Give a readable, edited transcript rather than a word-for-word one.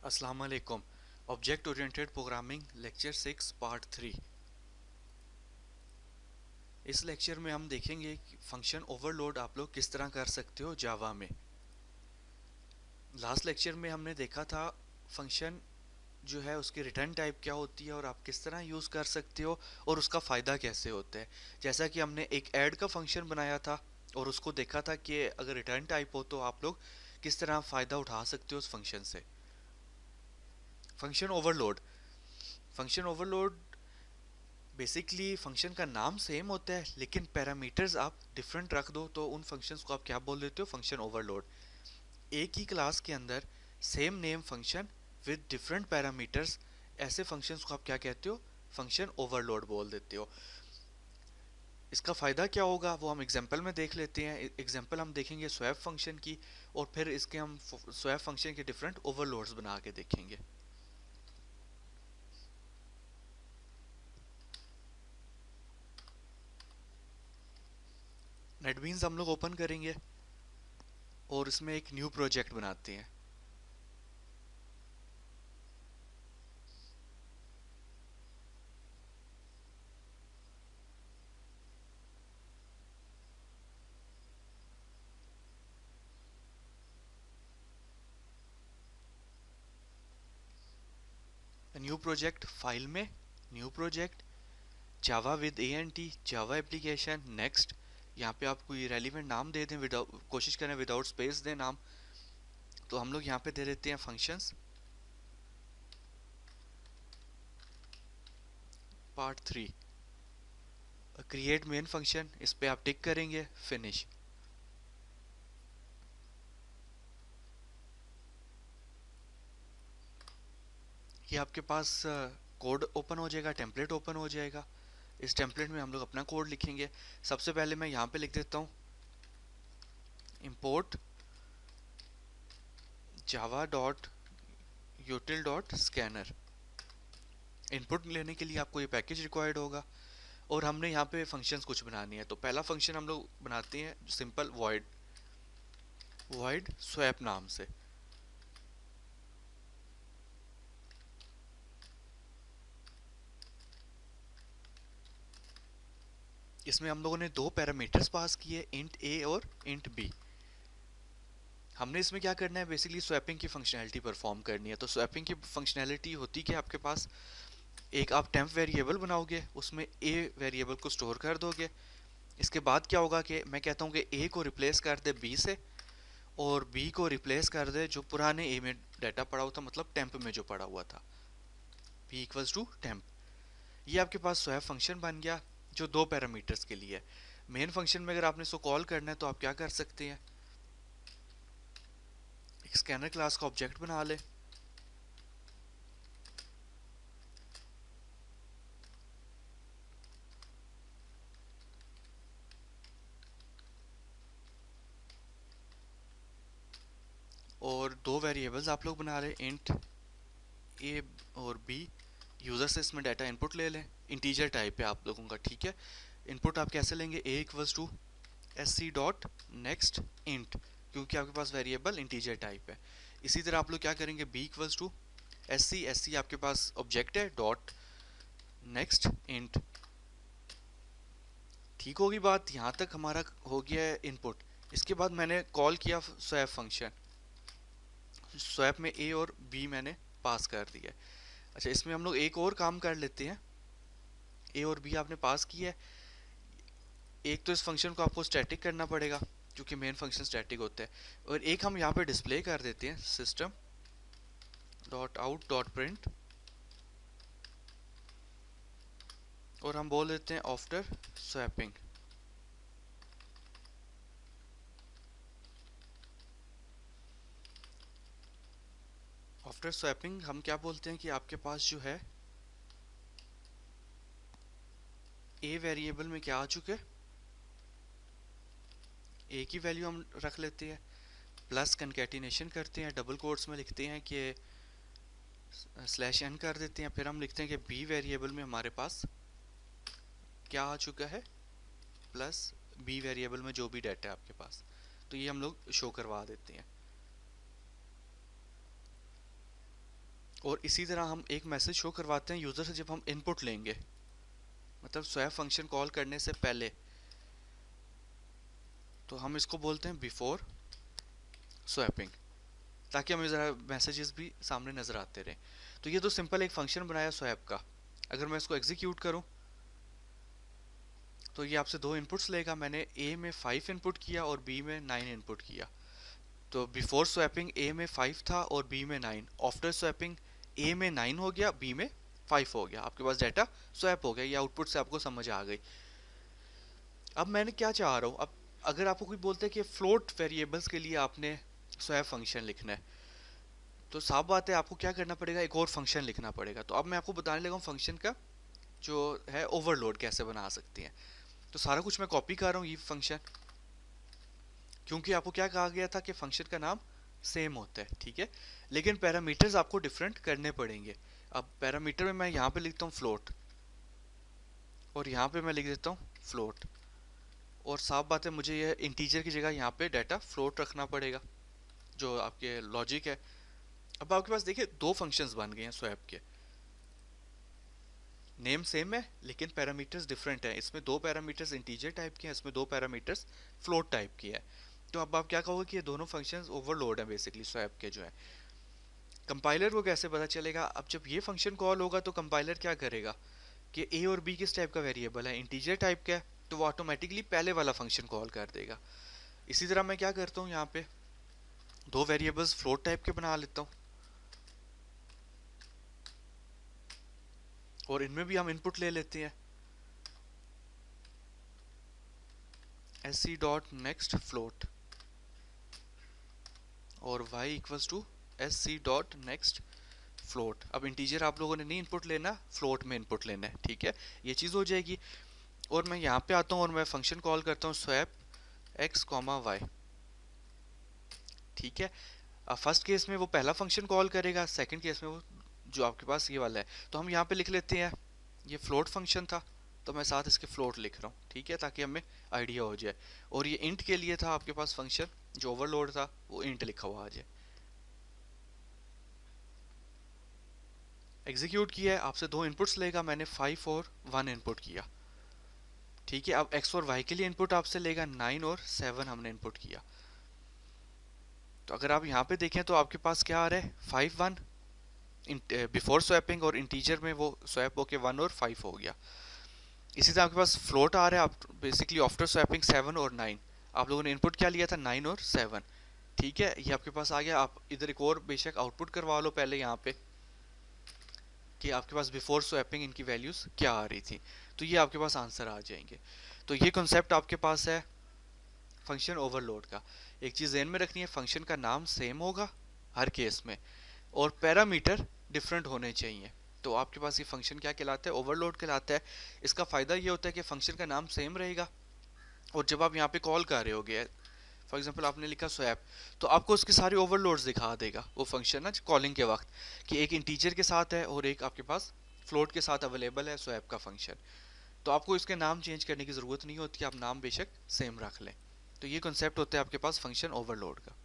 अस्सलाम वालेकुम। Object oriented programming lecture 6 part 3। इस लेक्चर में हम देखेंगे कि फंक्शन ओवरलोड आप लोग किस तरह कर सकते हो जावा में। लास्ट लेक्चर में हमने देखा था फंक्शन जो है उसकी रिटर्न टाइप क्या होती है और आप किस तरह यूज़ कर सकते हो और उसका फ़ायदा कैसे होता है। जैसा कि हमने एक ऐड का फंक्शन बनाया था और उसको देखा था कि अगर रिटर्न टाइप हो तो आप लोग किस तरह फ़ायदा उठा सकते हो उस फंक्शन से। फंक्शन ओवरलोड बेसिकली फंक्शन का नाम सेम होता है लेकिन पैरामीटर्स आप डिफरेंट रख दो तो उन फंक्शंस को आप क्या बोल देते हो, फंक्शन ओवरलोड। एक ही क्लास के अंदर same name function with different parameters, ऐसे फंक्शंस को आप क्या कहते हो, फंक्शन ओवरलोड बोल देते हो। इसका फ़ायदा क्या होगा वो हम एग्जांपल में देख लेते हैं। एग्जांपल हम देखेंगे स्वैप फंक्शन की और फिर इसके हम स्वैप फंक्शन के डिफरेंट ओवरलोड्स बना के देखेंगे। नेटबीन्स हम लोग ओपन करेंगे और इसमें एक न्यू प्रोजेक्ट बनाते हैं। न्यू प्रोजेक्ट फाइल में new project Java with A N T Java application next. यहाँ पे आप कोई रेलिवेंट नाम दे दें, विदाउट कोशिश करें विदाउट स्पेस दें नाम। तो हम लोग यहाँ पे दे देते हैं functions part 3। Create main function, इस पे आप टिक करेंगे, फिनिश। ये आपके पास कोड ओपन हो जाएगा, टेम्पलेट ओपन हो जाएगा। इस टेम्पलेट में हम लोग अपना कोड लिखेंगे। सबसे पहले मैं यहाँ पे लिख देता हूँ import Java dot यूटिल dot scanner. Input लेने के लिए आपको ये पैकेज रिक्वायर्ड होगा और हमने यहाँ पे फंक्शंस कुछ बनानी है। तो पहला फंक्शन हम लोग बनाते हैं सिंपल वॉइड वॉइड स्वैप नाम से। इसमें हम लोगों ने दो पैरामीटर्स पास किए, इंट ए और इंट बी। हमने इसमें क्या करना है, बेसिकली स्वैपिंग की फंक्शनैलिटी परफॉर्म करनी है। तो स्वैपिंग की फंक्शनैलिटी होती कि आपके पास एक आप टेम्प वेरिएबल बनाओगे, उसमें ए वेरिएबल को स्टोर कर दोगे। इसके बाद क्या होगा कि मैं कहता हूँ कि ए को रिप्लेस कर दे बी से और बी को रिप्लेस कर दे जो पुराने ए में डाटा पड़ा हुआ था, मतलब टेम्प में जो पड़ा हुआ था, बी इक्वल्स टू टेम्प। ये आपके पास स्वैप फंक्शन बन गया जो दो पैरामीटर्स के लिए है। मेन फंक्शन में अगर आपने इसको कॉल करना है तो आप क्या कर सकते हैं, एक स्कैनर क्लास का ऑब्जेक्ट बना ले और दो वेरिएबल्स आप लोग बना रहे, इंट ए और बी। यूजर से इसमें डाटा इनपुट ले लें, इंटीजर टाइप है आप लोगों का, ठीक है। इनपुट आप कैसे लेंगे, A equals to S C dot next int, क्योंकि आपके पास वेरिएबल इंटीजर टाइप है। इसी तरह आप लोग क्या करेंगे, B equals to S C आपके पास ऑब्जेक्ट है डॉट नेक्स्ट इंट। ठीक होगी बात, यहाँ तक हमारा हो गया है इनपुट। इसके बाद मैंने कॉल किया स्वैप फंक्शन, स्वैप में ए और बी मैंने पास कर दिया। अच्छा, इसमें हम लोग एक और काम कर लेते हैं। ए और बी आपने पास किया है, एक तो इस फंक्शन को आपको स्टैटिक करना पड़ेगा क्योंकि मेन फंक्शन स्टैटिक होता है, और एक हम यहाँ पे डिस्प्ले कर देते हैं system dot out dot print, और हम बोल देते हैं आफ्टर स्वैपिंग। आफ्टर स्वैपिंग हम क्या बोलते हैं कि आपके पास जो है ए वेरिएबल में क्या आ चुके हैं, ए की वैल्यू हम रख लेते हैं, प्लस कंकैटिनेशन करते हैं, डबल कोट्स में लिखते हैं कि स्लैश एन कर देते हैं, फिर हम लिखते हैं कि बी वेरिएबल में हमारे पास क्या आ चुका है, प्लस बी वेरिएबल में जो भी डाटा है आपके पास। तो ये हम लोग शो करवा देते हैं। और इसी तरह हम एक मैसेज शो करवाते हैं यूज़र से जब हम इनपुट लेंगे, मतलब स्वैप फंक्शन कॉल करने से पहले, तो हम इसको बोलते हैं बिफोर स्वैपिंग, ताकि हमें ज़रा मैसेजेस भी सामने नज़र आते रहें। तो ये तो सिंपल एक फंक्शन बनाया स्वैप का। अगर मैं इसको एग्जीक्यूट करूं तो ये आपसे दो इनपुट्स लेगा। मैंने ए में 5 इनपुट किया और बी में 9 इनपुट किया। तो बिफोर स्वैपिंग ए में 5 था और बी में 9। आफ्टर स्वैपिंग ए में 9 हो गया, बी में 5 हो गया। आपके पास डाटा स्वैप हो गया। ये आउटपुट से आपको समझ आ गई। अब मैंने क्या चाह रहा हूँ, अब अगर आपको कोई बोलता है कि फ्लोट वेरिएबल्स के लिए आपने स्वैप फंक्शन लिखना है, तो साफ बात है आपको क्या करना पड़ेगा, एक और फंक्शन लिखना पड़ेगा। तो अब मैं आपको बताने लगा हूँ फंक्शन का जो है ओवरलोड कैसे बना सकते हैं। तो सारा कुछ मैं कॉपी कर रहा हूँ ये फंक्शन, क्योंकि आपको क्या कहा गया था कि फंक्शन का नाम सेम होता है, ठीक है, लेकिन पैरामीटर्स आपको डिफरेंट करने पड़ेंगे। अब पैरामीटर में मैं यहाँ पे लिखता हूँ फ्लोट और यहाँ पे मैं लिख देता हूँ फ्लोट, और साफ बात है मुझे ये इंटीजर की जगह यहाँ पे डाटा फ्लोट रखना पड़ेगा, जो आपके लॉजिक है। अब आपके पास देखिए दो फंक्शंस बन गए हैं स्वैप के। नेम सेम है लेकिन पैरामीटर्स डिफरेंट है। इसमें दो पैरामीटर्स इंटीजर टाइप के हैं, इसमें दो पैरामीटर्स फ्लोट टाइप की है। तो अब आप क्या कहोगे कि ये दोनों फंक्शंस ओवरलोड है बेसिकली स्वैप के जो है। कंपाइलर को कैसे पता चलेगा, अब जब ये फंक्शन कॉल होगा तो कंपाइलर क्या करेगा कि ए और बी किस टाइप का वेरिएबल है, इंटीजर टाइप का है, तो वो ऑटोमेटिकली पहले वाला फंक्शन कॉल कर देगा। इसी तरह मैं क्या करता हूँ, यहाँ पे दो वेरिएबल्स फ्लोट टाइप के बना लेता हूँ और इनमें भी हम इनपुट ले लेते हैं sc डॉट नेक्स्ट फ्लोट और y equals to sc dot next float. अब इंटीजर आप लोगों ने नहीं इनपुट लेना, फ्लोट में इनपुट लेना है, ठीक है, ये चीज़ हो जाएगी। और मैं यहाँ पे आता हूँ और मैं फंक्शन कॉल करता हूँ स्वैप x कॉमा y, ठीक है। अब फर्स्ट केस में वो पहला फंक्शन कॉल करेगा, सेकंड केस में वो जो आपके पास ये वाला है। तो हम यहाँ पे लिख लेते हैं ये फ्लोट फंक्शन था, तो मैं साथ इसके फ्लोट लिख रहा हूँ, ठीक है, ताकि हमें आइडिया हो जाए। और ये इंट के लिए था आपके पास फंक्शन जो ओवरलोड था, वो इंट लिखा हुआ आ जाए। एग्जीक्यूट किया है, आपसे दो इनपुट्स लेगा, मैंने 5 और 1 इनपुट किया, ठीक है। अब x और y के लिए इनपुट आपसे लेगा 9 और 7 हमने इनपुट किया। तो अगर आप यहाँ पे देखें तो आपके पास क्या आ रहा है 5 1 बिफोर स्वैपिंग, और इंटीजर में वो स्वैप होके 1 और 5 हो गया। इसी तरह आपके पास फ्लोट आ रहा है, आप बेसिकली आफ्टर स्वैपिंग 7 और 9, आप लोगों ने इनपुट क्या लिया था 9 और 7, ठीक है, ये आपके पास आ गया। आप इधर एक और बेशक आउटपुट करवा लो पहले यहाँ पे कि आपके पास बिफोर स्वैपिंग इनकी वैल्यूज क्या आ रही थी, तो ये आपके पास आंसर आ जाएंगे। तो ये कॉन्सेप्ट आपके पास है फंक्शन ओवरलोड का। एक चीज़ ध्यान में रखनी है, फंक्शन का नाम सेम होगा हर केस में और पैरामीटर डिफरेंट होने चाहिए। तो आपके पास ये फंक्शन क्या कहलाता है, ओवरलोड कहलाता है। इसका फ़ायदा ये होता है कि फंक्शन का नाम सेम रहेगा और जब आप यहाँ पे कॉल कर रहे होगे, फॉर एग्जांपल आपने लिखा स्वैप, तो आपको उसके सारे ओवरलोड्स दिखा देगा वो फंक्शन ना कॉलिंग के वक्त, कि एक इंटीजर के साथ है और एक आपके पास फ्लोट के साथ अवेलेबल है स्वैप का फंक्शन। तो आपको इसके नाम चेंज करने की ज़रूरत नहीं होती, आप नाम बेशक सेम रख लें। तो ये कॉन्सेप्ट होता है आपके पास फंक्शन ओवरलोड का।